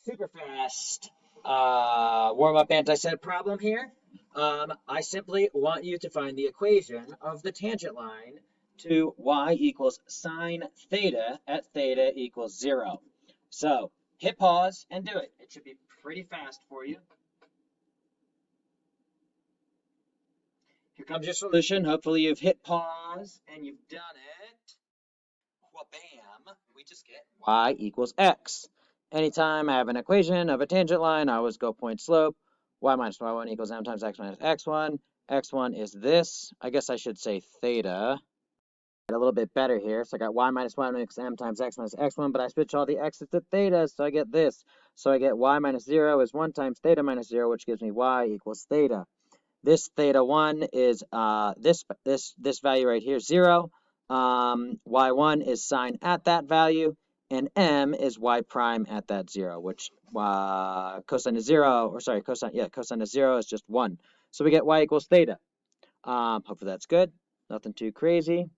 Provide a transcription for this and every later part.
super fast warm-up antiset problem here. I simply want you to find the equation of the tangent line to y equals sine theta at theta equals 0. So hit pause and do it. It should be pretty fast for you. Here comes your solution. Hopefully you've hit pause and you've done it. Wha-bam, we just get y equals x. Anytime I have an equation of a tangent line, I always go point slope. Y minus y1 equals m times x minus x1. X1 is this. I guess I should say theta. A little bit better here. So I got y minus y1 equals m times x minus x1, but I switch all the x's to theta, so I get this. So I get y minus 0 is 1 times theta minus 0, which gives me y equals theta. This theta 1 is this value right here, 0. Y1 is sine at that value, and m is y prime at that 0, which cosine of 0, or sorry, cosine of 0 is just 1. So we get y equals theta. Hopefully that's good. Nothing too crazy.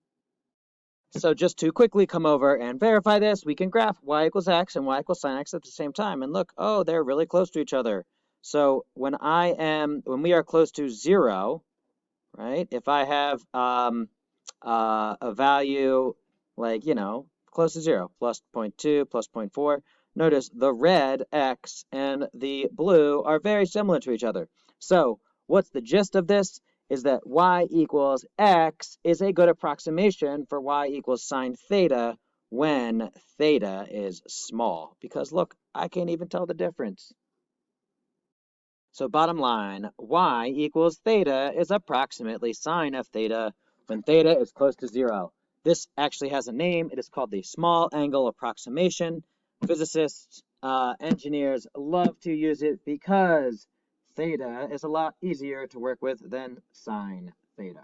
So just to quickly come over and verify this, we can graph y equals x and y equals sine x at the same time. And look, oh, they're really close to each other. So when we are close to 0, right? If I have a value like, close to 0, plus 0.2, plus 0.4, notice the red x and the blue are very similar to each other. So what's the gist of this? Is that y equals x is a good approximation for y equals sine theta when theta is small. Because look, I can't even tell the difference. So bottom line, y equals theta is approximately sine of theta when theta is close to 0. This actually has a name. It is called the small angle approximation. Physicists, engineers love to use it because theta is a lot easier to work with than sine theta.